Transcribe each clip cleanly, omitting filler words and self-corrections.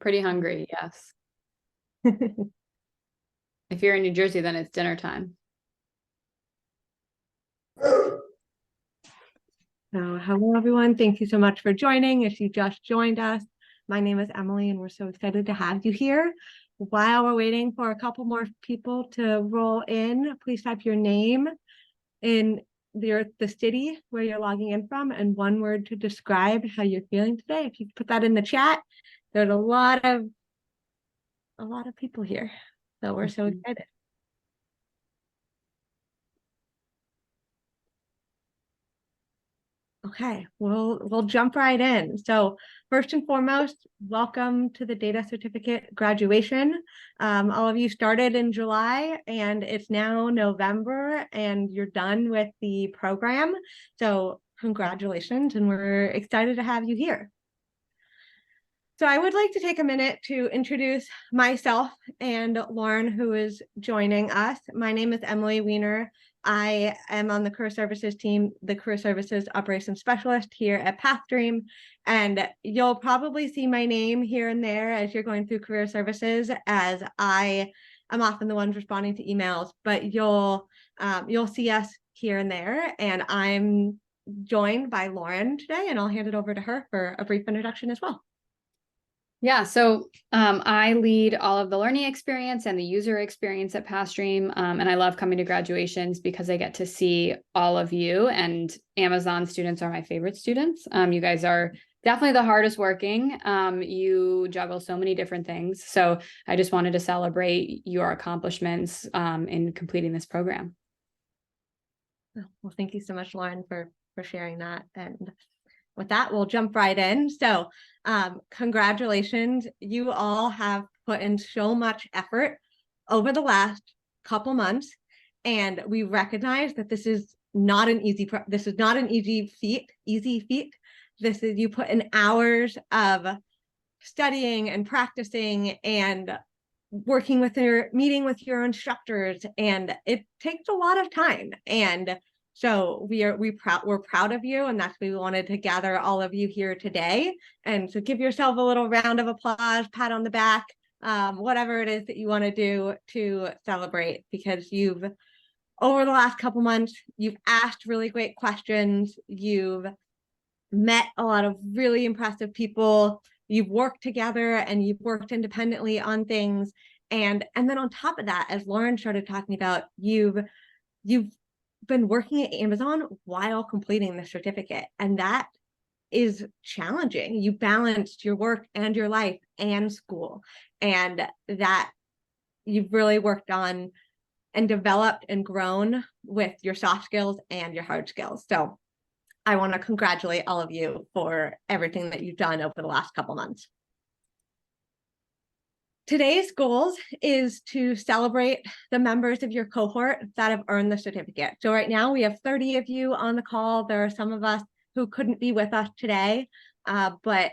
Pretty hungry, yes. If you're in New Jersey, then it's dinner time. So, hello everyone. Thank you so much for joining. If you just joined us, my name is Emily and we're so excited to have you here. While we're waiting for a couple more people to roll in, please type your name in the city where you're logging in from and one word to describe how you're feeling today. If you put that in the chat, there's a lot of people here. So we're so excited. Okay, we'll jump right in. So first and foremost, welcome to the data certificate graduation. All of you started in July and it's now November and you're done with the program. So congratulations, and we're excited to have you here. So I would like to take a minute to introduce myself and Lauren, who is joining us. My name is Emily Weiner. I am on the career services team, the career services operations specialist here at Pathstream. And you'll probably see my name here and there as you're going through career services, as I am often the one responding to emails, but you'll see us here and there. And I'm joined by Lauren today, and I'll hand it over to her for a brief introduction as well. Yeah, so I lead all of the learning experience and the user experience at Pathstream, and I love coming to graduations because I get to see all of you, and Amazon students are my favorite students. You guys are definitely the hardest working. You juggle so many different things. So I just wanted to celebrate your accomplishments in completing this program. Well, thank you so much, Lauren, for sharing that. And with that, we'll jump right in. So congratulations. You all have put in so much effort over the last couple months. And we recognize that this is not an easy feat. This is, you put in hours of studying and practicing and meeting with your instructors, and it takes a lot of time. And so we're proud of you, and that's why we wanted to gather all of you here today. And so give yourself a little round of applause, pat on the back, whatever it is that you want to do to celebrate, because over the last couple months, you've asked really great questions. You've met a lot of really impressive people. You've worked together and you've worked independently on things. And then on top of that, as Lauren started talking about, you've been working at Amazon while completing the certificate. And that is challenging. You balanced your work and your life and school. And that you've really worked on and developed and grown with your soft skills and your hard skills. So I want to congratulate all of you for everything that you've done over the last couple months. Today's goals is to celebrate the members of your cohort that have earned the certificate. So right now we have 30 of you on the call. There are some of us who couldn't be with us today, but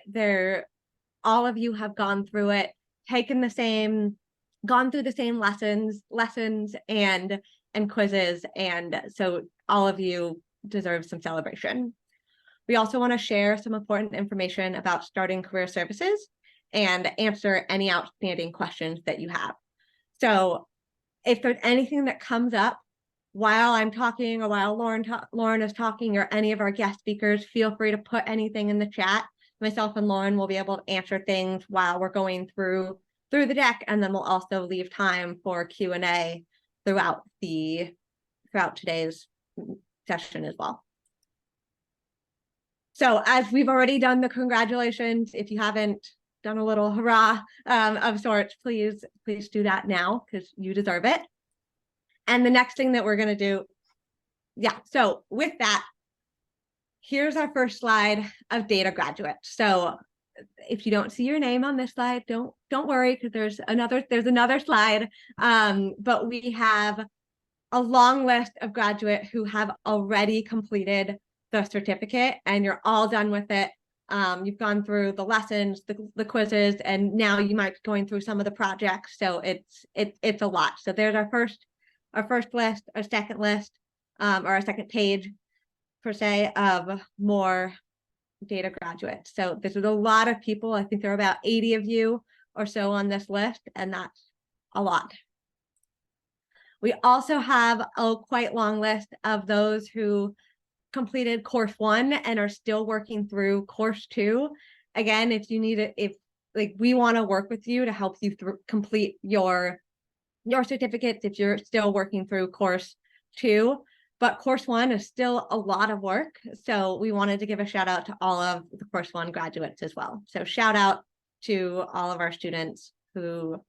all of you have gone through it, gone through the same lessons and quizzes. And so all of you deserve some celebration. We also want to share some important information about starting career services and answer any outstanding questions that you have. So if there's anything that comes up while I'm talking or while Lauren is talking, or any of our guest speakers, feel free to put anything in the chat. Myself and Lauren will be able to answer things while we're going through the deck, and then we'll also leave time for Q&A throughout today's session as well. So as we've already done the congratulations, if you haven't done a little hurrah of sorts, please do that now, because you deserve it. And the next thing that we're going to do, so with that, here's our first slide of data graduates. So if you don't see your name on this slide, don't worry, because there's another slide. But we have a long list of graduates who have already completed the certificate, and you're all done with it. You've gone through the lessons, the quizzes, and now you might be going through some of the projects. So it's a lot. So there's our first list, our second list, or our second page per se, of more data graduates. So this is a lot of people. I think there are about 80 of you or so on this list, and that's a lot. We also have a quite long list of those who completed course 1 and are still working through course 2. Again, if you need it, if like we want to work with you to help you complete your certificates if you're still working through course 2. But course 1 is still a lot of work. So we wanted to give a shout out to all of the course 1 graduates as well. So shout out to all of our students who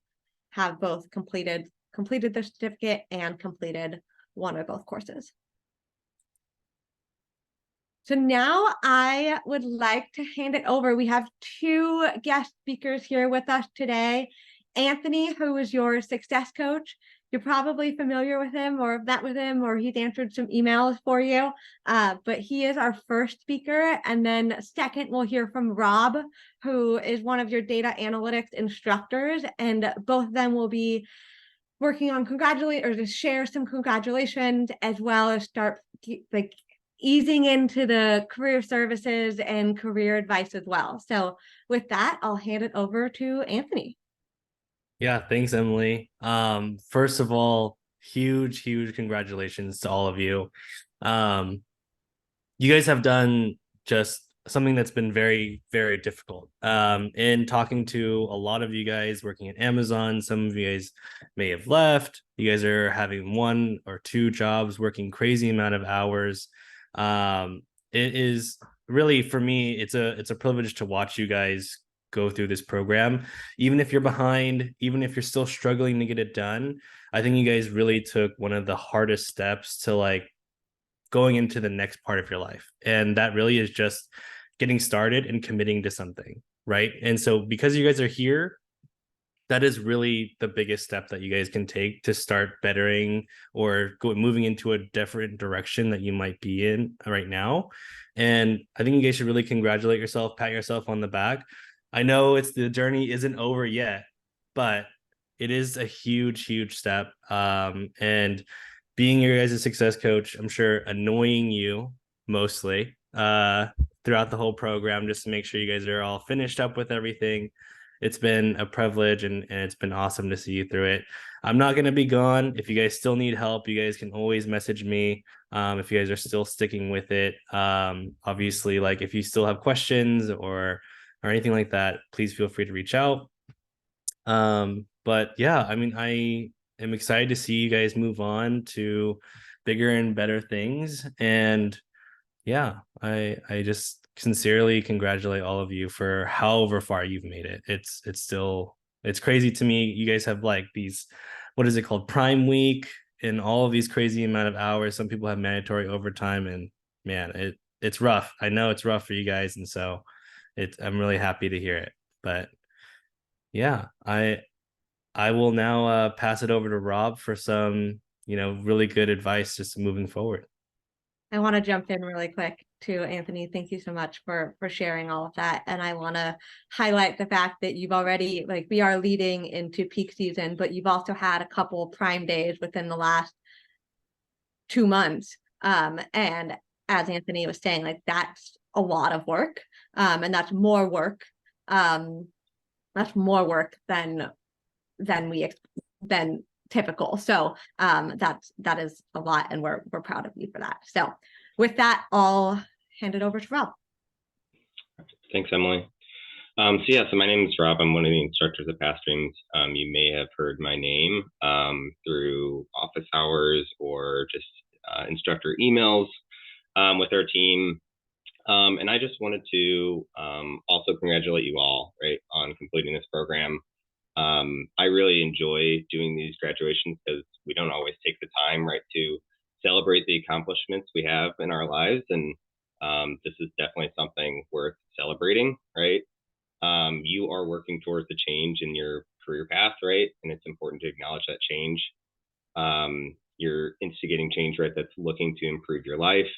have both completed the certificate and completed one or both courses. So now I would like to hand it over. We have 2 guest speakers here with us today. Anthony, who is your success coach. You're probably familiar with him or met with him, or he's answered some emails for you. But he is our first speaker. And then second, we'll hear from Rob, who is one of your data analytics instructors. And both of them will be working on to share some congratulations, as well as start like easing into the career services and career advice as well. So with that, I'll hand it over to Anthony. Yeah, thanks, Emily. First of all, huge congratulations to all of you. You guys have done just something that's been very difficult. In talking to a lot of you guys working at Amazon, some of you guys may have left. You guys are having 1 or 2 jobs, working crazy amount of hours. It is really, for me, it's a privilege to watch you guys go through this program. Even if you're behind, even if you're still struggling to get it done, I think you guys really took one of the hardest steps to like going into the next part of your life. And that really is just getting started and committing to something, right? And so because you guys are here, that is really the biggest step that you guys can take to start bettering or moving into a different direction that you might be in right now. And I think you guys should really congratulate yourself, pat yourself on the back. I know the journey isn't over yet, but it is a huge step. And being your guys' success coach, I'm sure annoying you mostly throughout the whole program, just to make sure you guys are all finished up with everything. It's been a privilege, and it's been awesome to see you through it. I'm not going to be gone. If you guys still need help, you guys can always message me. If you guys are still sticking with it, obviously, like if you still have questions or anything like that, please feel free to reach out. But yeah, I mean, I am excited to see you guys move on to bigger and better things. And yeah, I just sincerely congratulate all of you for however far you've made it. It's crazy to me. You guys have like these, what is it called, Prime Week, and all of these crazy amount of hours. Some people have mandatory overtime, and man, it's rough. I know it's rough for you guys, and so I'm really happy to hear it. But yeah, I will now pass it over to Rob for some, really good advice just moving forward. I want to jump in really quick to Anthony. Thank you so much for sharing all of that. And I want to highlight the fact that you've already, like, we are leading into peak season, but you've also had a couple Prime days within the last 2 months. And as Anthony was saying, like, that's a lot of work. And that's more work. That's more work than typical. So that is a lot, and we're proud of you for that. So with that, I'll hand it over to Rob. Thanks, Emily. So my name is Rob. I'm one of the instructors at Pathstream. You may have heard my name through office hours or just instructor emails with our team. And I just wanted to also congratulate you all, right, on completing this program. I really enjoy doing these graduations because we don't always take the time, right, to celebrate the accomplishments we have in our lives. And this is definitely something worth celebrating, right? You are working towards the change in your career path, right? And it's important to acknowledge that change. You're instigating change, right, that's looking to improve your life.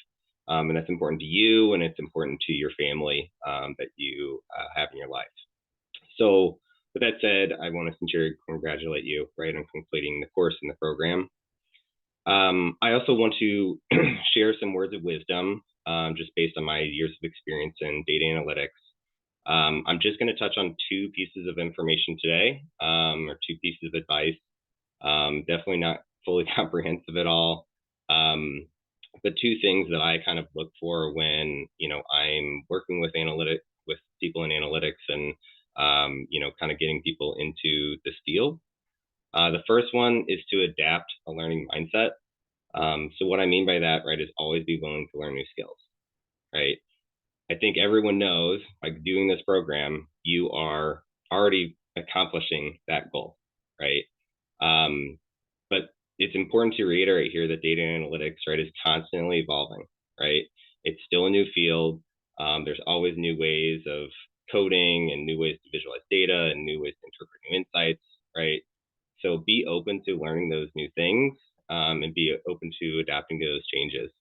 And that's important to you, and it's important to your family that you have in your life. So with that said, I want to sincerely congratulate you, right, on completing the course in the program. I also want to share some words of wisdom, just based on my years of experience in data analytics. I'm just going to touch on two pieces of information today, or two pieces of advice. Definitely not fully comprehensive at all. But two things that I kind of look for when, I'm working with people in analytics and, kind of getting people into this field. The first one is to adapt a learning mindset. So what I mean by that, right, is always be willing to learn new skills, right? I think everyone knows by doing this program, you are already accomplishing that goal, right? But it's important to reiterate here that data analytics, right, is constantly evolving, right? It's still a new field. There's always new ways of coding and new ways to visualize data and new ways to interpret new insights, right? So be open to learning those new things, and be open to adapting to those changes.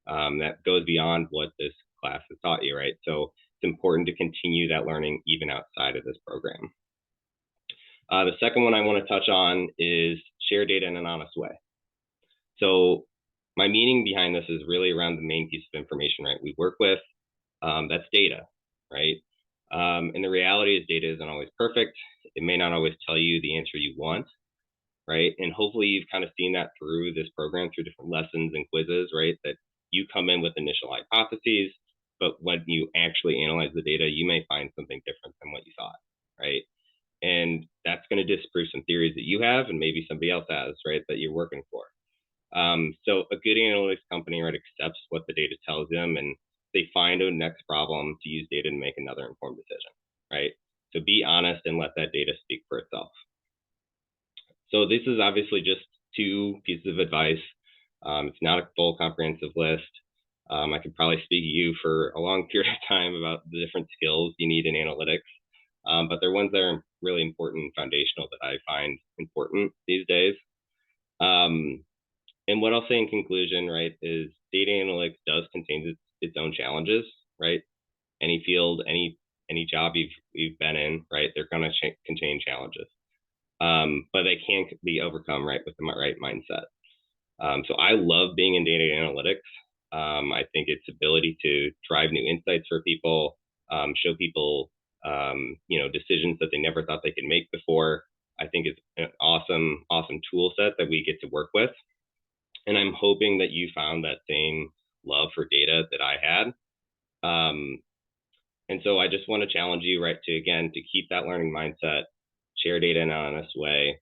That goes beyond what this class has taught you, right? So it's important to continue that learning even outside of this program. The second one I want to touch on is share data in an honest way. So my meaning behind this is really around the main piece of information, right? We work with, that's data, right? And the reality is data isn't always perfect. It may not always tell you the answer you want, right? And hopefully you've kind of seen that through this program, through different lessons and quizzes, right? That you come in with initial hypotheses, but when you actually analyze the data, you may find something different than what you thought, right? And that's going to disprove some theories that you have and maybe somebody else has, right, that you're working for. So a good analytics company, right, accepts what the data tells them, and they find a next problem to use data to make another informed decision, right? So be honest and let that data speak for itself. So this is obviously just two pieces of advice. It's not a full comprehensive list. I could probably speak to you for a long period of time about the different skills you need in analytics, but they're ones that are really important and foundational that I find important these days. And what I'll say in conclusion, right, is data analytics does contain its own challenges, right? Any field, any job you've been in, right, they're going to contain challenges. But they can be overcome, right, with the right mindset. So I love being in data analytics. I think its ability to drive new insights for people, show people, decisions that they never thought they could make before, I think is an awesome tool set that we get to work with. And I'm hoping that you found that same love for data that I had. And so I just want to challenge you, right, to keep that learning mindset, share data in an honest way,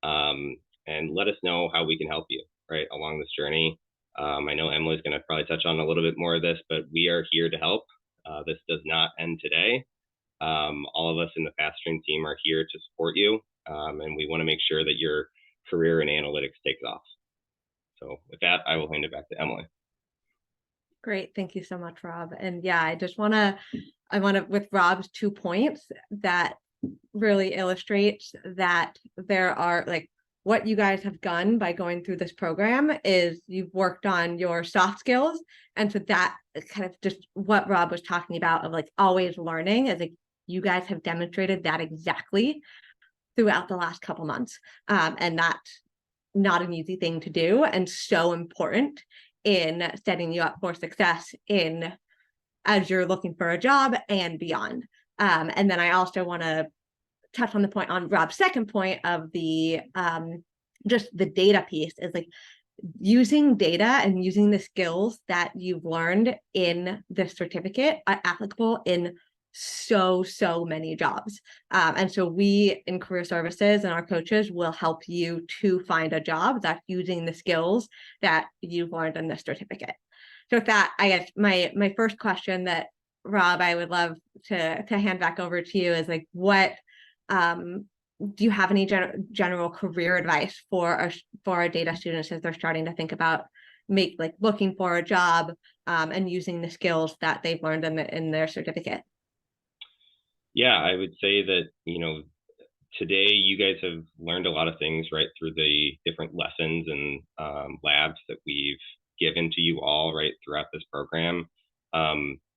and let us know how we can help you, right, along this journey. I know Emily's going to probably touch on a little bit more of this, but we are here to help. This does not end today. All of us in the Pathstream team are here to support you, and we want to make sure that your career in analytics takes off. So with that, I will hand it back to Emily. Great. Thank you so much, Rob. And yeah, I want to, with Rob's 2 points that really illustrates that there are like what you guys have done by going through this program is you've worked on your soft skills. And so that kind of just what Rob was talking about of like always learning is like you guys have demonstrated that exactly throughout the last couple months. And that's not an easy thing to do and so important in setting you up for success in as you're looking for a job and beyond. And then I also want to touch on the point on Rob's second point of the just the data piece is like using data and using the skills that you've learned in this certificate are applicable in so many jobs. And so we in career services and our coaches will help you to find a job that's using the skills that you've learned in this certificate. So with that, I guess my first question that Rob, I would love to hand back over to you is like, what do you have any general career advice for our data students as they're starting to think about looking for a job and using the skills that they've learned in their certificate? Yeah, I would say that, today you guys have learned a lot of things right through the different lessons and labs that we've given to you all right throughout this program.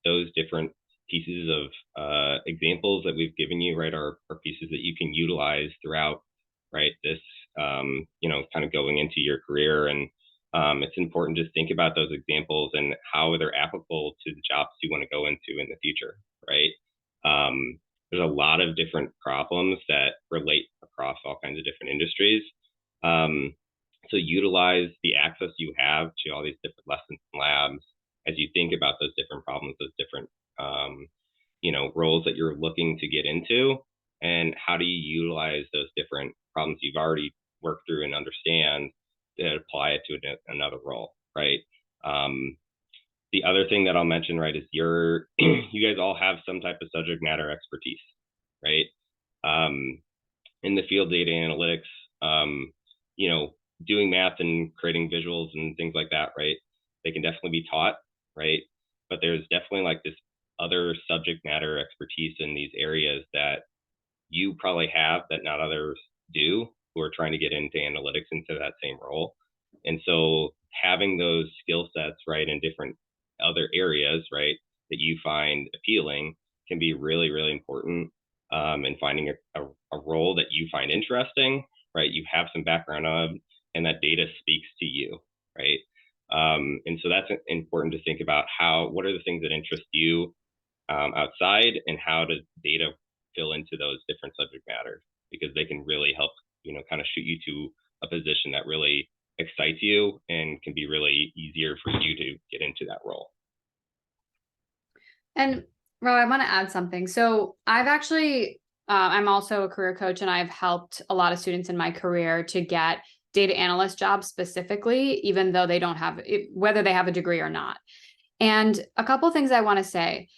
Those different pieces of examples that we've given you, right, are pieces that you can utilize throughout, right, this, kind of going into your career. And It's important to think about those examples and how they're applicable to the jobs you want to go into in the future, right? There's a lot of different problems that relate across all kinds of different industries. So utilize the access you have to all these different lessons and labs as you think about those different problems, those different roles that you're looking to get into, and how do you utilize those different problems you've already worked through and understand to apply it to another role, right? The other thing that I'll mention, right, is you guys all have some type of subject matter expertise, right? In the field data analytics, doing math and creating visuals and things like that, right? They can definitely be taught, right? But there's definitely like this other subject matter expertise in these areas that you probably have that not others do, who are trying to get into analytics into that same role. And so having those skill sets, right, in different other areas, right, that you find appealing can be really, really important in finding a role that you find interesting, right? You have some background on, and that data speaks to you, right? And so that's important to think about what are the things that interest you outside, and how does data fill into those different subject matters, because they can really help, kind of shoot you to a position that really excites you and can be really easier for you to get into that role. And Rob, I want to add something. So I've actually, I'm also a career coach, and I've helped a lot of students in my career to get data analyst jobs specifically, even though they don't have it, whether they have a degree or not. And a couple of things I want to say.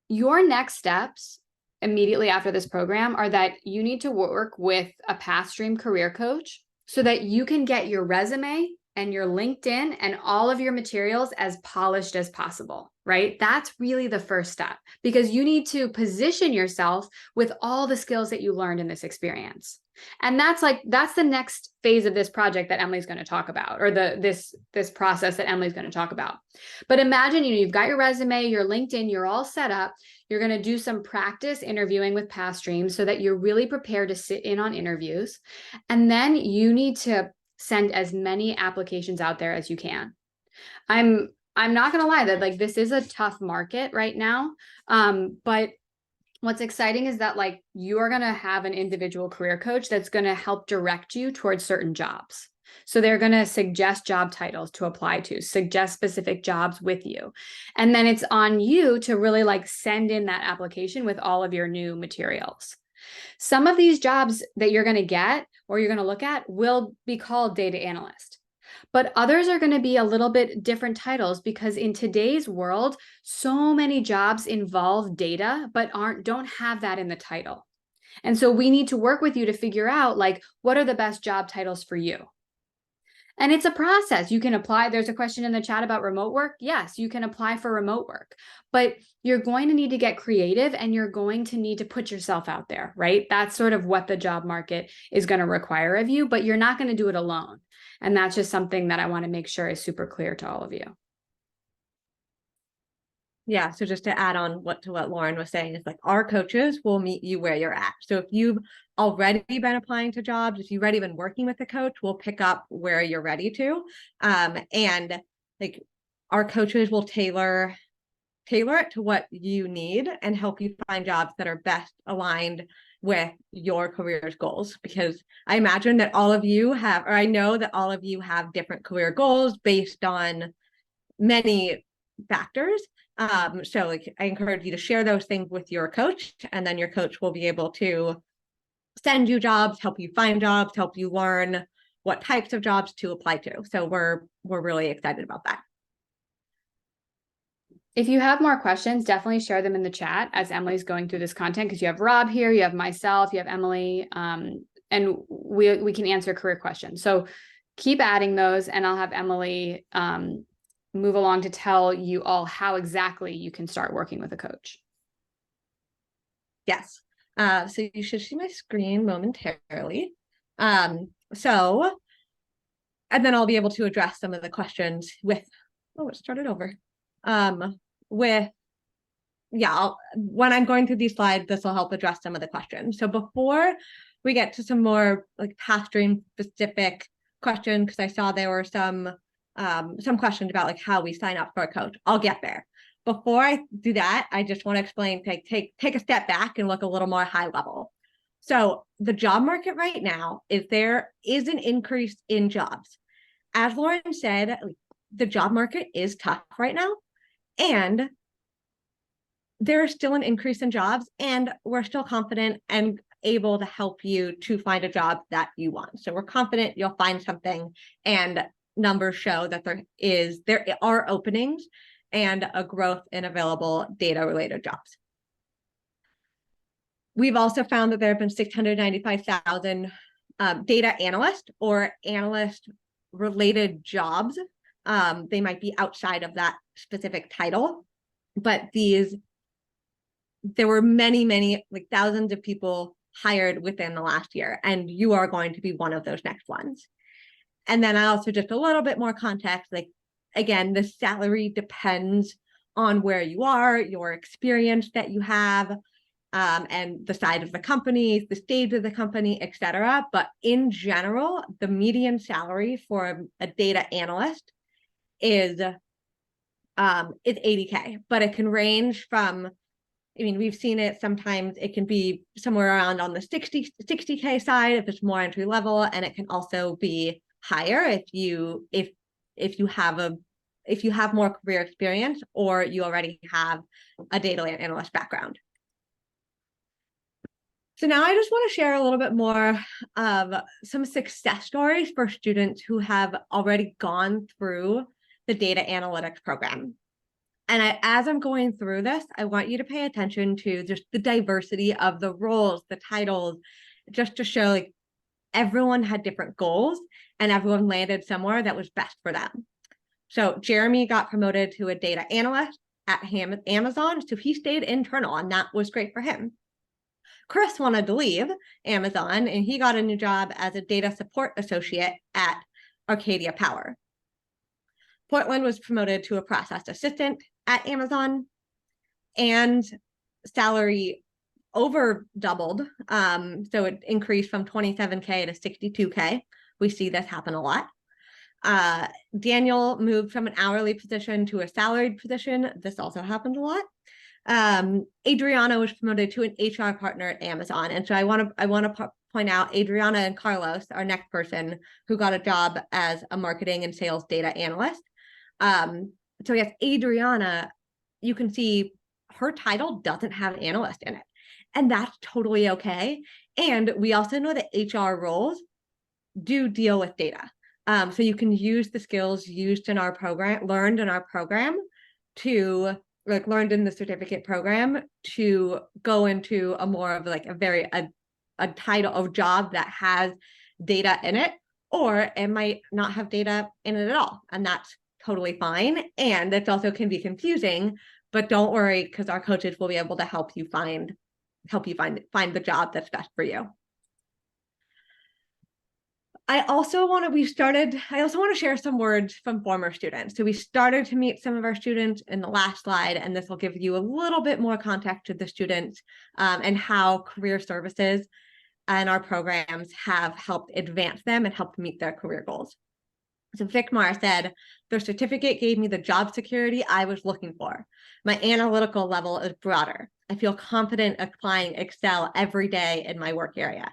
Your next steps immediately after this program are that you need to work with a Pathstream career coach so that you can get your resume and your LinkedIn and all of your materials as polished as possible, right? That's really the first step, because you need to position yourself with all the skills that you learned in this experience. And that's the next phase of this project that Emily's going to talk about, or this process that Emily's going to talk about. But imagine, you've got your resume, your LinkedIn, you're all set up. You're going to do some practice interviewing with Pathstream so that you're really prepared to sit in on interviews. And then you need to send as many applications out there as you can. I'm not going to lie that this is a tough market right now. But what's exciting is that you are going to have an individual career coach that's going to help direct you towards certain jobs. So they're going to suggest job titles to apply to, suggest specific jobs with you. And then it's on you to really send in that application with all of your new materials. Some of these jobs that you're going to get or you're going to look at will be called data analyst. But others are going to be a little bit different titles, because in today's world, so many jobs involve data, but don't have that in the title. And so we need to work with you to figure out what are the best job titles for you. And it's a process. You can apply. There's a question in the chat about remote work. Yes, you can apply for remote work, but you're going to need to get creative, and you're going to need to put yourself out there, right? That's sort of what the job market is going to require of you, but you're not going to do it alone. And that's just something that I want to make sure is super clear to all of you. Yeah, so just to add on to what Lauren was saying, is our coaches will meet you where you're at. So if you've already been applying to jobs, if you've already been working with a coach, we'll pick up where you're ready to. And our coaches will tailor it to what you need and help you find jobs that are best aligned with your career's goals. Because I imagine that all of you have, or I know that all of you have different career goals based on many factors. So I encourage you to share those things with your coach, and then your coach will be able to send you jobs, help you find jobs, help you learn what types of jobs to apply to. So we're really excited about that. If you have more questions, definitely share them in the chat as Emily's going through this content, because you have Rob here, you have myself, you have Emily, and we can answer career questions. So keep adding those, and I'll have Emily move along to tell you all how exactly you can start working with a coach. Yes. So you should see my screen momentarily. And then I'll be able to address some of the questions with, it started over. When I'm going through these slides, this will help address some of the questions. So before we get to some more Pathstream specific questions, because I saw there were some some questions about like how we sign up for a coach. I'll get there. Before I do that, I just want to explain, take a step back and look a little more high level. So the job market right now is there is an increase in jobs. As Lauren said, the job market is tough right now, and there is still an increase in jobs, and we're still confident and able to help you to find a job that you want. So we're confident you'll find something, and numbers show that there are openings and a growth in available data-related jobs. We've also found that there have been 695,000 data analyst or analyst-related jobs. They might be outside of that specific title, but there were many, like thousands of people hired within the last year, and you are going to be one of those next ones. And then I also just a little bit more context, like, again, the salary depends on where you are, your experience that you have, and the size of the company, the stage of the company, etc. But in general, the median salary for a data analyst is 80K, but it can range from, I mean, we've seen it sometimes, it can be somewhere around on the 60K side if it's more entry level, and it can also be higher if you have more career experience or you already have a data analyst background. So now I just want to share a little bit more of some success stories for students who have already gone through the data analytics program. And as I'm going through this, I want you to pay attention to just the diversity of the roles, the titles, just to show like everyone had different goals and everyone landed somewhere that was best for them. So Jeremy got promoted to a data analyst at Amazon, so he stayed internal, and that was great for him. Chris wanted to leave Amazon, and he got a new job as a data support associate at Arcadia Power. Portland was promoted to a process assistant at Amazon, and salary over doubled. So it increased from 27K to 62K. We see this happen a lot. Daniel moved from an hourly position to a salaried position. This also happened a lot. Adriana was promoted to an HR partner at Amazon. And so I want to point out Adriana and Carlos, our next person who got a job as a marketing and sales data analyst. So yes, Adriana, you can see her title doesn't have analyst in it, and that's totally okay. And we also know that HR roles do deal with data. So you can use the skills used in our program, learned in our program to like learned in the certificate program to go into a more of like a title of job that has data in it, or it might not have data in it at all. And that's totally fine. And it also can be confusing, but don't worry, because our coaches will be able to help you find the job that's best for you. I also want to share some words from former students. So we started to meet some of our students in the last slide, and this will give you a little bit more context to the students and how career services and our programs have helped advance them and helped meet their career goals. So Vicmar said, their certificate gave me the job security I was looking for. My analytical level is broader. I feel confident applying Excel every day in my work area.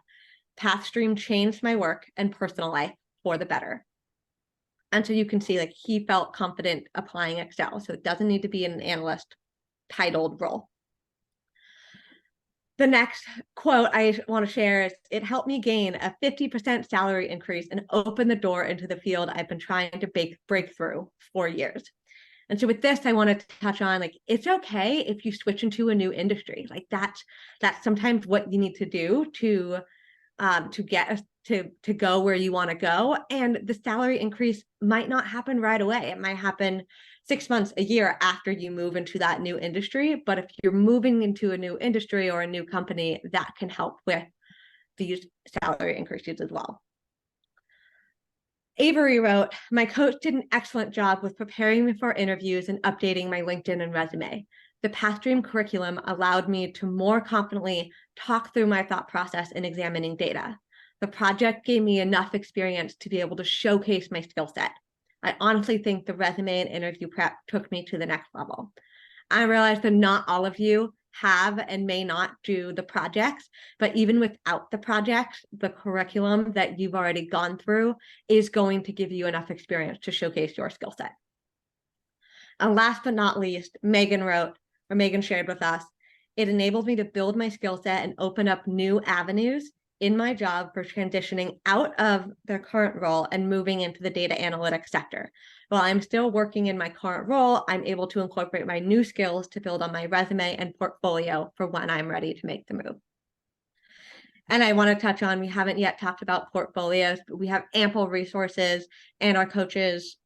Pathstream changed my work and personal life for the better. And so you can see like he felt confident applying Excel. So it doesn't need to be an analyst titled role. The next quote I want to share is, it helped me gain a 50% salary increase and open the door into the field I've been trying to break through for years. And so with this, I wanted to touch on like, it's okay if you switch into a new industry. Like that's sometimes what you need to do to get to go where you want to go. And the salary increase might not happen right away. It might happen 6 months, a year after you move into that new industry. But if you're moving into a new industry or a new company, that can help with these salary increases as well. Avery wrote, my coach did an excellent job with preparing me for interviews and updating my LinkedIn and resume. The Pathstream curriculum allowed me to more confidently talk through my thought process in examining data. The project gave me enough experience to be able to showcase my skill set. I honestly think the resume and interview prep took me to the next level. I realized that not all of you have and may not do the projects, but even without the projects, the curriculum that you've already gone through is going to give you enough experience to showcase your skill set. And last but not least, Megan shared with us, it enabled me to build my skill set and open up new avenues in my job for transitioning out of their current role and moving into the data analytics sector. While I'm still working in my current role, I'm able to incorporate my new skills to build on my resume and portfolio for when I'm ready to make the move. And I want to touch on, we haven't yet talked about portfolios, but we have ample resources, and our coaches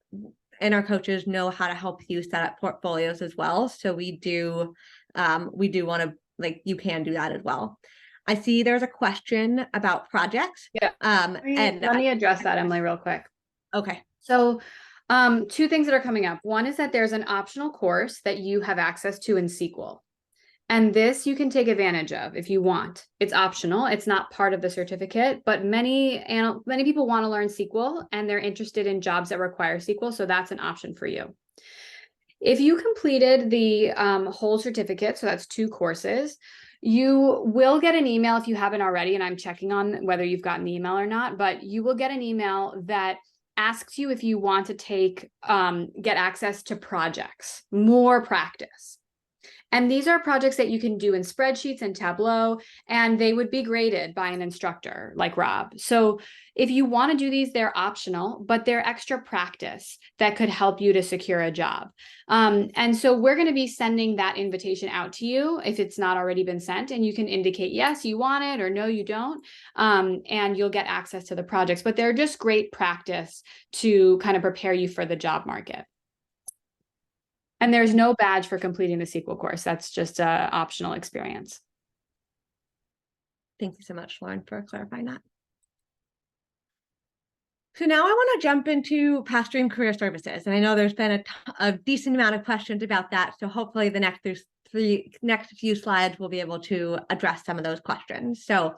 know how to help you set up portfolios as well. So we do want to, like, you can do that as well. I see there's a question about projects. Yeah. And let me address that, Emily, real quick. Okay. So two things that are coming up. One is that there's an optional course that you have access to in SQL. And this you can take advantage of if you want. It's optional. It's not part of the certificate, but many people want to learn SQL and they're interested in jobs that require SQL. So that's an option for you. If you completed the whole certificate, so that's 2 courses, you will get an email if you haven't already, and I'm checking on whether you've gotten the email or not, but you will get an email that asks you if you want to get access to projects, more practice. And these are projects that you can do in spreadsheets and Tableau, and they would be graded by an instructor like Rob. So if you want to do these, they're optional, but they're extra practice that could help you to secure a job. And so we're going to be sending that invitation out to you if it's not already been sent, and you can indicate yes, you want it, or no, you don't. And you'll get access to the projects, but they're just great practice to kind of prepare you for the job market. And there's no badge for completing the SQL course. That's just an optional experience. Thank you so much, Lauren, for clarifying that. So now I want to jump into Pathstream Career Services. And I know there's been a decent amount of questions about that. So hopefully the next few slides will be able to address some of those questions. So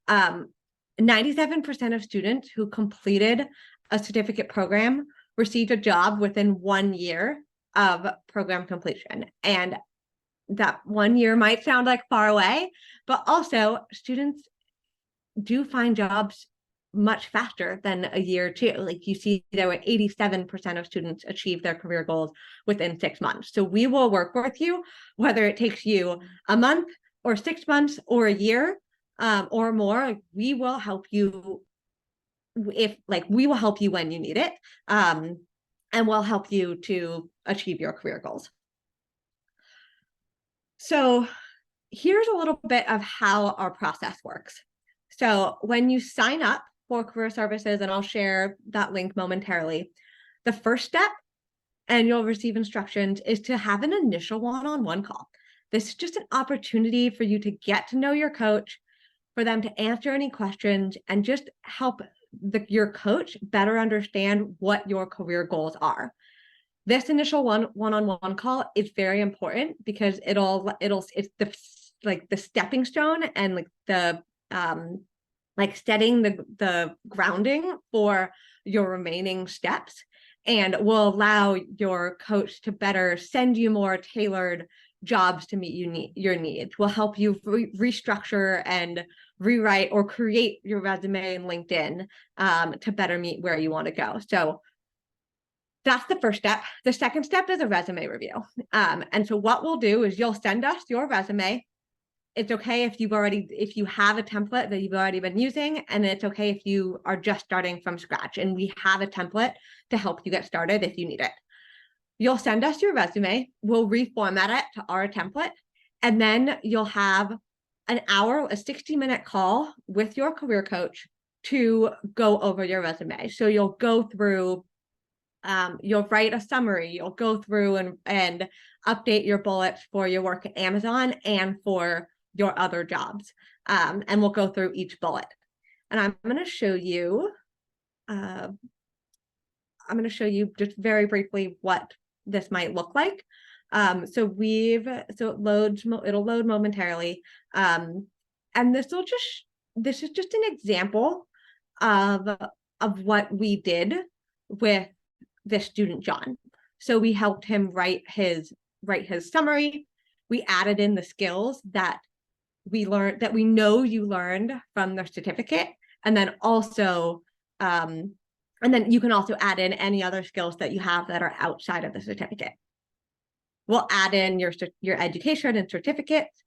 97% of students who completed a certificate program received a job within 1 year of program completion. And that 1 year might sound like far away, but also students do find jobs much faster than a year too. Like you see, there were 87% of students achieve their career goals within 6 months. So we will work with you, whether it takes you a month or 6 months or a year or more. We will help you we will help you when you need it. And we'll help you to achieve your career goals. So here's a little bit of how our process works. So when you sign up for career services, and I'll share that link momentarily, the first step, and you'll receive instructions, is to have an initial one-on-one call. This is just an opportunity for you to get to know your coach, for them to answer any questions, and just help your coach better understand what your career goals are. This initial one-on-one call is very important because it's the stepping stone and the setting the grounding for your remaining steps, and will allow your coach to better send you more tailored jobs to meet your needs. Will help you restructure and rewrite or create your resume and LinkedIn to better meet where you want to go. So that's the first step. The second step is a resume review. And so what we'll do is you'll send us your resume. It's okay if you have a template that you've already been using, and it's okay if you are just starting from scratch, and we have a template to help you get started if you need it. You'll send us your resume, we'll reformat it to our template, and then you'll have a 60-minute call with your career coach to go over your resume. So you'll go through, you'll write a summary, you'll go through and update your bullets for your work at Amazon and for your other jobs. And we'll go through each bullet. And I'm going to show you just very briefly what this might look like. So it'll load momentarily. And this is just an example of what we did with this student, John. So we helped him write his summary. We added in the skills that we learned, that we know you learned from the certificate. And then also, and then you can also add in any other skills that you have that are outside of the certificate. We'll add in your education and certificates.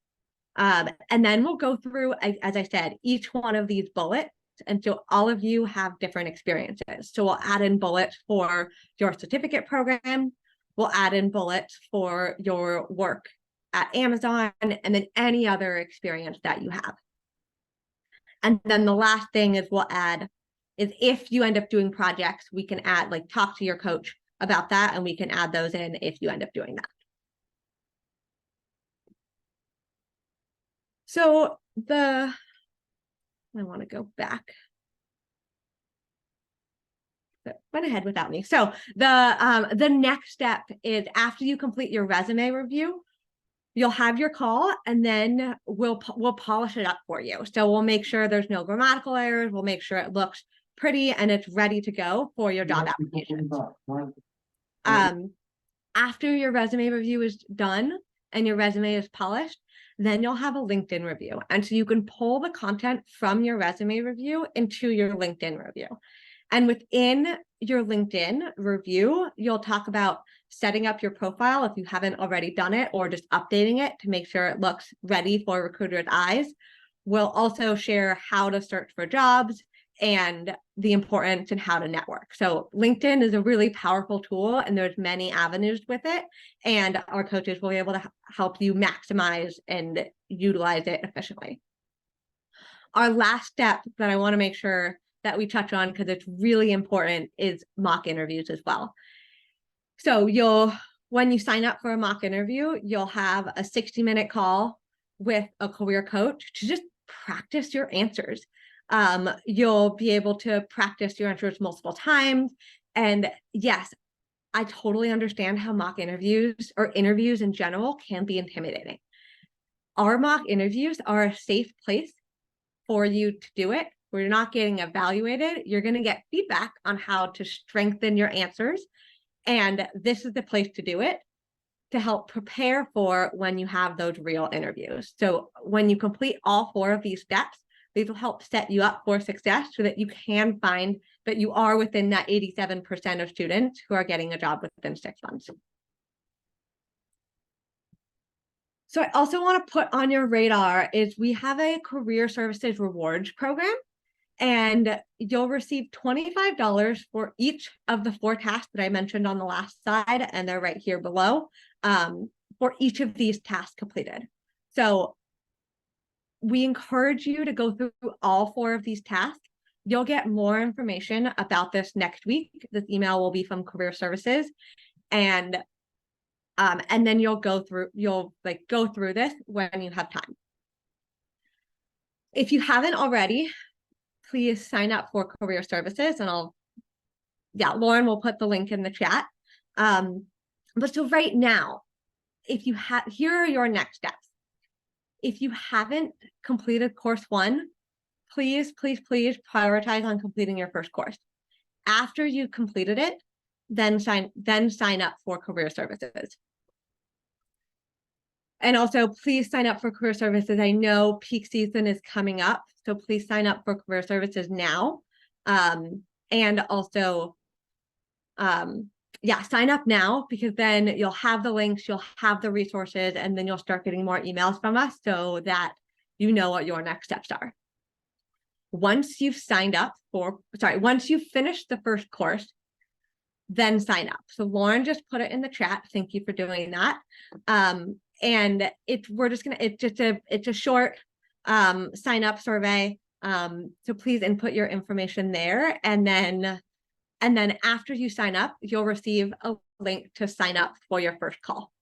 And then we'll go through, as I said, each one of these bullets. And so all of you have different experiences. So we'll add in bullets for your certificate program. We'll add in bullets for your work at Amazon, and then any other experience that you have. And then the last thing is we'll add is if you end up doing projects, we can add, like, talk to your coach about that, and we can add those in if you end up doing that. So I want to go back. Went ahead without me. So the next step is after you complete your resume review, you'll have your call, and then we'll polish it up for you. So we'll make sure there's no grammatical errors. We'll make sure it looks pretty and it's ready to go for your job applications. After your resume review is done and your resume is polished, then you'll have a LinkedIn review. And so you can pull the content from your resume review into your LinkedIn review. And within your LinkedIn review, you'll talk about setting up your profile if you haven't already done it, or just updating it to make sure it looks ready for recruiters' eyes. We'll also share how to search for jobs and the importance and how to network. So LinkedIn is a really powerful tool, and there's many avenues with it, and our coaches will be able to help you maximize and utilize it efficiently. Our last step that I want to make sure that we touch on, because it's really important, is mock interviews as well. So when you sign up for a mock interview, you'll have a 60-minute call with a career coach to just practice your answers. You'll be able to practice your answers multiple times. And yes, I totally understand how mock interviews, or interviews in general, can be intimidating. Our mock interviews are a safe place for you to do it. We're not getting evaluated. You're going to get feedback on how to strengthen your answers. And this is the place to do it, to help prepare for when you have those real interviews. So when you complete all 4 of these steps, these will help set you up for success, so that you can find that you are within that 87% of students who are getting a job within 6 months. So I also want to put on your radar is we have a career services rewards program, and you'll receive $25 for each of the 4 tasks that I mentioned on the last slide, and they're right here below, for each of these tasks completed. So we encourage you to go through all 4 of these tasks. You'll get more information about this next week. This email will be from Career Services, and then you'll go through this when you have time. If you haven't already, please sign up for Career Services, and Lauren will put the link in the chat. But so right now, here are your next steps. If you haven't completed course 1, please prioritize on completing your first course. After you've completed it, then sign up for Career Services. And also, please sign up for Career Services. I know peak season is coming up, so please sign up for Career Services now. And also, sign up now, because then you'll have the links, you'll have the resources, and then you'll start getting more emails from us, so that you know what your next steps are. Once you've finished the first course, then sign up. So Lauren just put it in the chat. Thank you for doing that. And it's a short sign up survey. So please input your information there. And then after you sign up, you'll receive a link to sign up for your first call.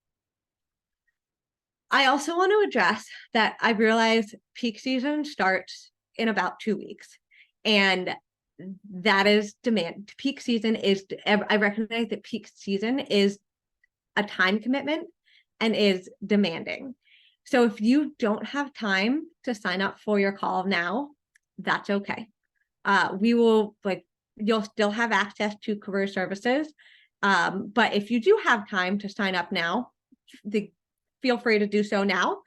I also want to address that I realize peak season starts in about 2 weeks, and that is demand. Peak season I recognize that peak season is a time commitment and is demanding. So if you don't have time to sign up for your call now, that's okay. You'll still have access to Career Services, But if you do have time to sign up now, feel free to do so now.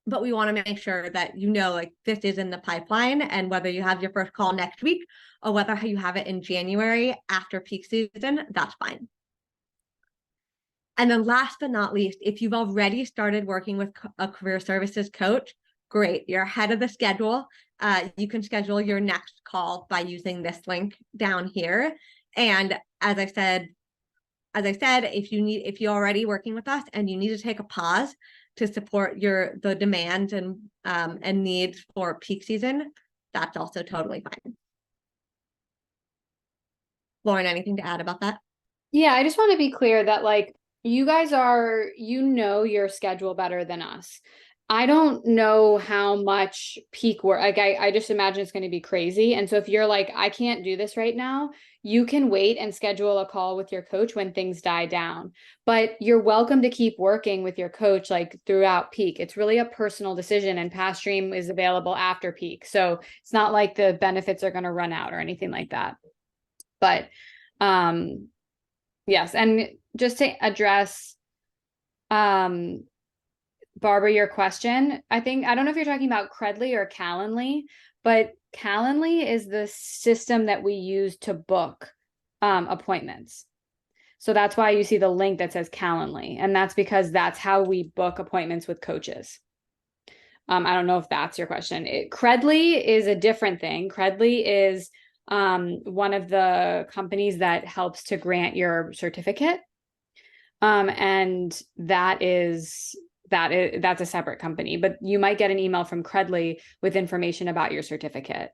But we want to make sure that you know, like, this is in the pipeline, and whether you have your first call next week or whether you have it in January after peak season, that's fine. And then last but not least, if you've already started working with a career services coach, great, you're ahead of the schedule. You can schedule your next call by using this link down here. And as I said, if you're already working with us and you need to take a pause to support the demand and needs for peak season, that's also totally fine. Lauren, anything to add about that? Yeah, I just want to be clear that, like, you guys are, your schedule better than us. I don't know how much peak work, like, I just imagine it's going to be crazy. And so if you're like, I can't do this right now, you can wait and schedule a call with your coach when things die down. But you're welcome to keep working with your coach, like, throughout peak. It's really a personal decision, and Pathstream is available after peak. So it's not like the benefits are going to run out or anything like that. But yes, and just to address Barbara, your question, I don't know if you're talking about Credly or Calendly, but Calendly is the system that we use to book appointments. So that's why you see the link that says Calendly, and that's because that's how we book appointments with coaches. I don't know if that's your question. Credly is a different thing. Credly is one of the companies that helps to grant your certificate. And that's a separate company, but you might get an email from Credly with information about your certificate.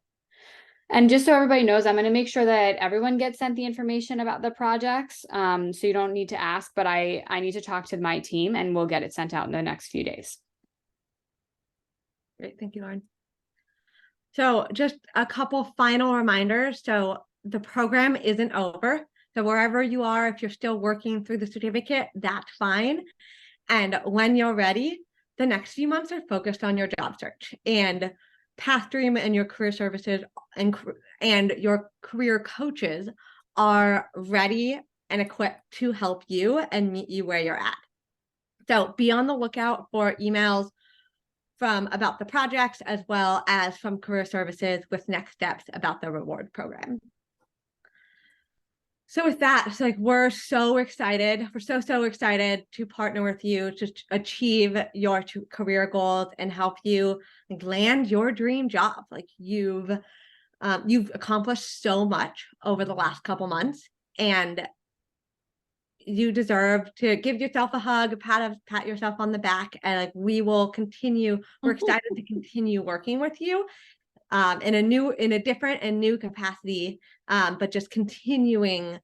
And just so everybody knows, I'm going to make sure that everyone gets sent the information about the projects. So you don't need to ask, but I need to talk to my team, and we'll get it sent out in the next few days. Great. Thank you, Lauren. So just a couple final reminders. So the program isn't over. So wherever you are, if you're still working through the certificate, that's fine. And when you're ready, the next few months are focused on your job search, and Pathstream and your career services and your career coaches are ready and equipped to help you and meet you where you're at. So be on the lookout for emails about the projects, as well as from career services with next steps about the reward program. So with that, it's like, we're so excited. We're so excited to partner with you to achieve your career goals and help you, like, land your dream job. Like, you've accomplished so much over the last couple months, and you deserve to give yourself a hug, pat yourself on the back, and, like, we will continue. We're excited to continue working with you in a different and new capacity, but just continuing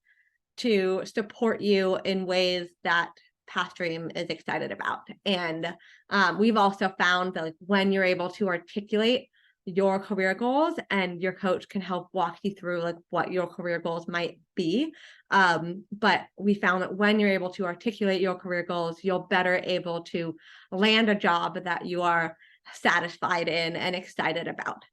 to support you in ways that Pathstream is excited about. And we've also found that, like, when you're able to articulate your career goals, and your coach can help walk you through, like, what your career goals might be. But we found that when you're able to articulate your career goals, you're better able to land a job that you are satisfied in and excited about.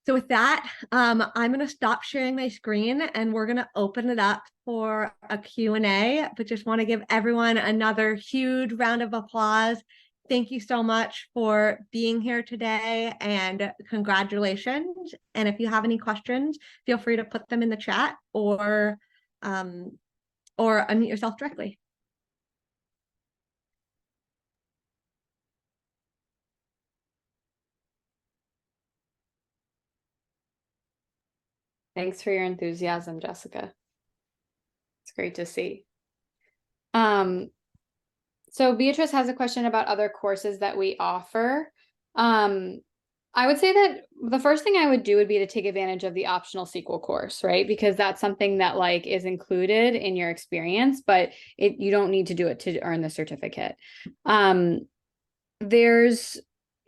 So with that, I'm going to stop sharing my screen, and we're going to open it up for a Q&A, but just want to give everyone another huge round of applause. Thank you so much for being here today, and congratulations. And if you have any questions, feel free to put them in the chat or unmute yourself directly. Thanks for your enthusiasm, Jessica. It's great to see. So Beatrice has a question about other courses that we offer. I would say that the first thing I would do would be to take advantage of the optional SQL course, right? Because that's something that, like, is included in your experience, but you don't need to do it to earn the certificate. There's,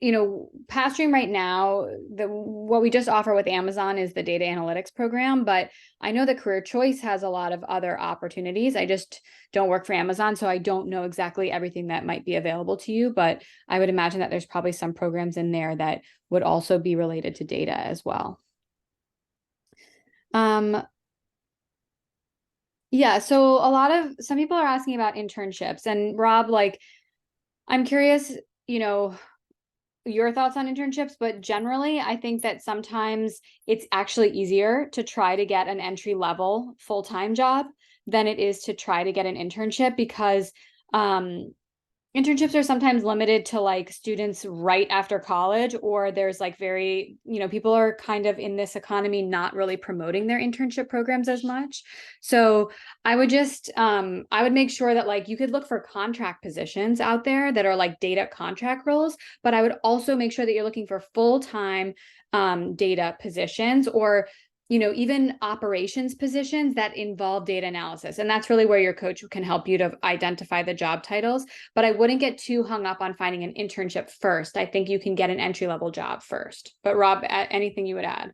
Pathstream right now, what we just offer with Amazon is the data analytics program, but I know that Career Choice has a lot of other opportunities. I just don't work for Amazon, so I don't know exactly everything that might be available to you, but I would imagine that there's probably some programs in there that would also be related to data as well. Yeah, so some people are asking about internships, and Rob, like, I'm curious, you know, your thoughts on internships, but generally, I think that sometimes it's actually easier to try to get an entry level full-time job than it is to try to get an internship, because internships are sometimes limited to like students right after college, or there's like very, people are kind of in this economy not really promoting their internship programs as much. So I would just I would make sure that like you could look for contract positions out there that are like data contract roles, but I would also make sure that you're looking for full-time data positions, or even operations positions that involve data analysis. And that's really where your coach can help you to identify the job titles. But I wouldn't get too hung up on finding an internship first. I think you can get an entry-level job first. But Rob, anything you would add?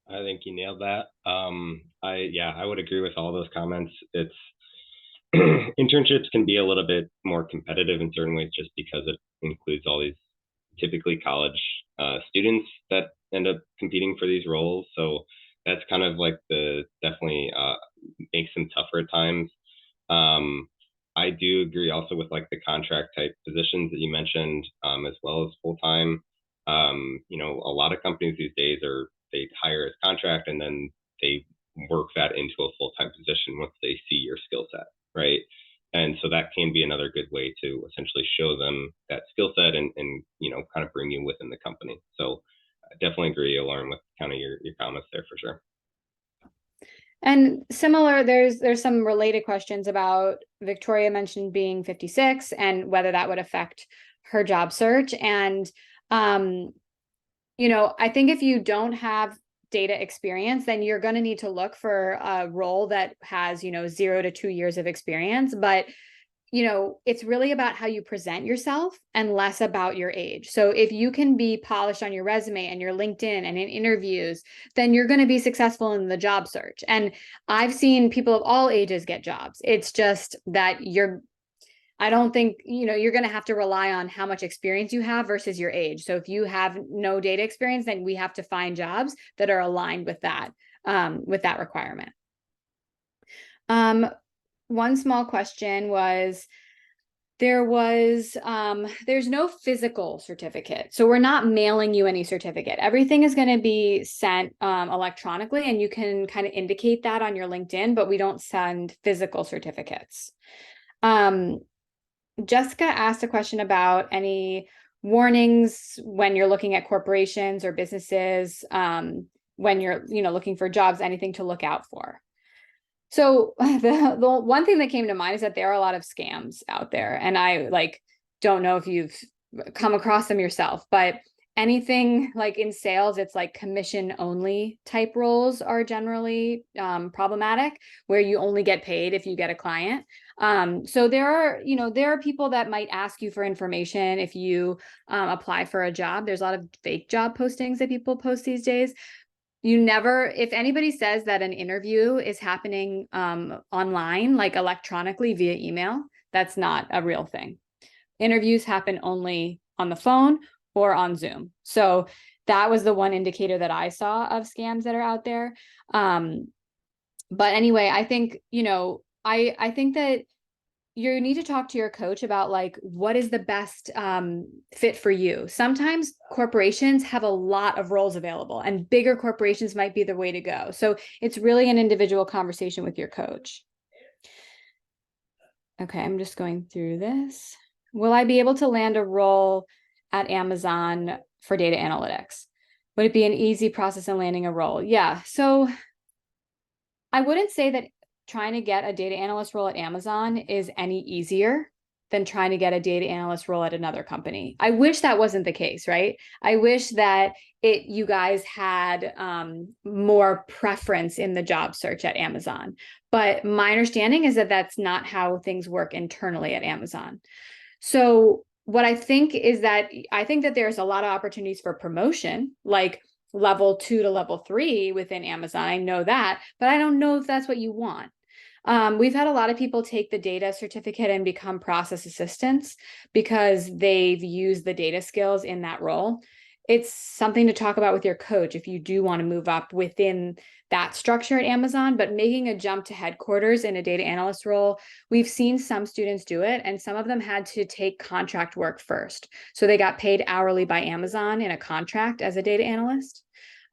I think you nailed that. I would agree with all those comments. It's internships can be a little bit more competitive in certain ways just because it includes all these typically college students that end up competing for these roles. So that's kind of like definitely makes them tougher at times. I do agree also with like the contract type positions that you mentioned, as well as full time. A lot of companies these days they hire as contract and then they work that into a full time position once they see your skill set, right? And so that can be another good way to essentially show them that skill set and kind of bring you within the company. So I definitely agree, Lauren, with kind of your comments there for sure. And similar, there's some related questions about Victoria mentioned being 56 and whether that would affect her job search. And I think if you don't have data experience, then you're going to need to look for a role that has, 0 to 2 years of experience. But it's really about how you present yourself and less about your age. So if you can be polished on your resume and your LinkedIn and in interviews, then you're going to be successful in the job search. And I've seen people of all ages get jobs. It's just that I don't think, you're going to have to rely on how much experience you have versus your age. So if you have no data experience, then we have to find jobs that are aligned with that requirement. One small question was, there's no physical certificate. So we're not mailing you any certificate. Everything is going to be sent electronically, and you can kind of indicate that on your LinkedIn, but we don't send physical certificates. Jessica asked a question about any warnings when you're looking at corporations or businesses, when you're, looking for jobs, anything to look out for. So the one thing that came to mind is that there are a lot of scams out there, and I don't know if you've come across them yourself, but anything like in sales, it's like commission only type roles are generally problematic, where you only get paid if you get a client. So there are people that might ask you for information if you apply for a job. There's a lot of fake job postings that people post these days. If anybody says that an interview is happening online, like electronically via email, that's not a real thing. Interviews happen only on the phone or on Zoom. So that was the one indicator that I saw of scams that are out there. But anyway, I think, I think that you need to talk to your coach about like what is the best fit for you. Sometimes corporations have a lot of roles available, and bigger corporations might be the way to go. So it's really an individual conversation with your coach. Okay, I'm just going through this. Will I be able to land a role at Amazon for data analytics? Would it be an easy process in landing a role? Yeah, so I wouldn't say that trying to get a data analyst role at Amazon is any easier than trying to get a data analyst role at another company. I wish that wasn't the case, right? I wish that you guys had more preference in the job search at Amazon. But my understanding is that that's not how things work internally at Amazon. So what I think is that there's a lot of opportunities for promotion, like level 2 to level 3 within Amazon. I know that, but I don't know if that's what you want. We've had a lot of people take the data certificate and become process assistants because they've used the data skills in that role. It's something to talk about with your coach if you do want to move up within that structure at Amazon, but making a jump to headquarters in a data analyst role, we've seen some students do it, and some of them had to take contract work first. So they got paid hourly by Amazon in a contract as a data analyst.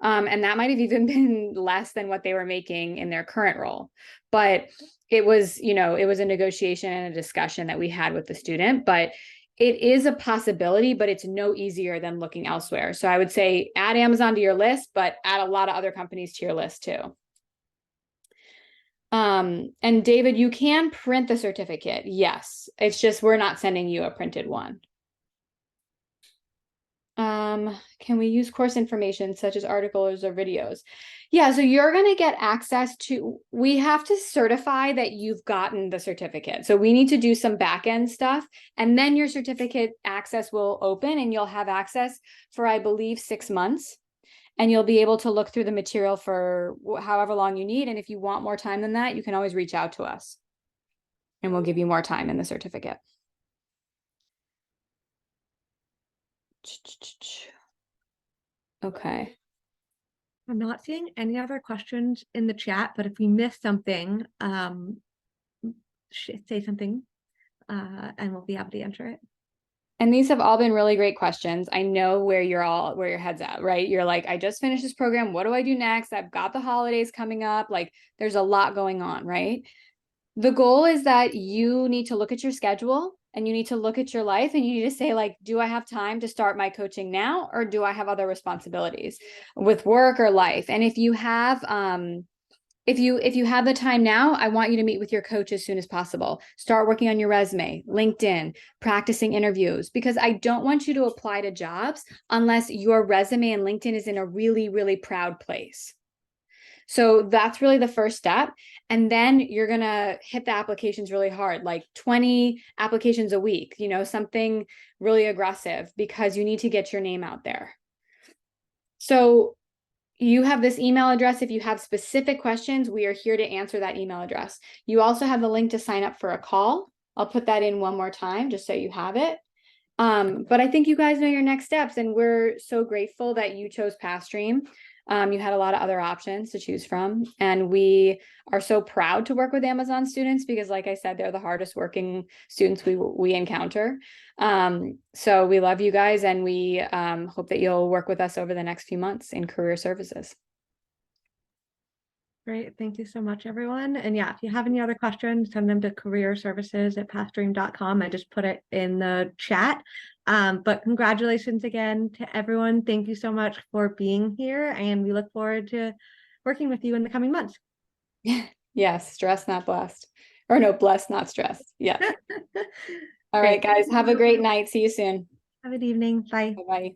And that might have even been less than what they were making in their current role. But it was, it was a negotiation and a discussion that we had with the student, but it is a possibility, but it's no easier than looking elsewhere. So I would say add Amazon to your list, but add a lot of other companies to your list too. And David, you can print the certificate. Yes. It's just, we're not sending you a printed one. Can we use course information such as articles or videos? Yeah, so you're going to get access to, we have to certify that you've gotten the certificate. So we need to do some back end stuff, and then your certificate access will open and you'll have access for, I believe, 6 months. And you'll be able to look through the material for however long you need. And if you want more time than that, you can always reach out to us and we'll give you more time in the certificate. Okay. I'm not seeing any other questions in the chat, but if we missed something, say something, and we'll be able to answer it. And these have all been really great questions. I know where your head's at, right? You're like, I just finished this program. What do I do next? I've got the holidays coming up. Like, there's a lot going on, right? The goal is that you need to look at your schedule and you need to look at your life and you need to say, like, do I have time to start my coaching now? Or do I have other responsibilities with work or life? And if you have, if you have the time now, I want you to meet with your coach as soon as possible. Start working on your resume, LinkedIn, practicing interviews, because I don't want you to apply to jobs unless your resume and LinkedIn is in a really, really proud place. So that's really the first step. And then you're going to hit the applications really hard, like 20 applications a week, something really aggressive, because you need to get your name out there. So you have this email address. If you have specific questions, we are here to answer that email address. You also have the link to sign up for a call. I'll put that in one more time, just so you have it. But I think you guys know your next steps, and we're so grateful that you chose Pathstream. You had a lot of other options to choose from, and we are so proud to work with Amazon students because, like I said, they're the hardest working students we encounter. So we love you guys, and we hope that you'll work with us over the next few months in career services. Great. Thank you so much, everyone. And yeah, if you have any other questions, send them to careerservices@pathstream.com. I just put it in the chat. But congratulations again to everyone. Thank you so much for being here. And we look forward to working with you in the coming months. Yes, stressed, not blessed. Or no, blessed, not stressed. Yes. All right, guys, have a great night. See you soon. Have a good evening. Bye. Bye-bye.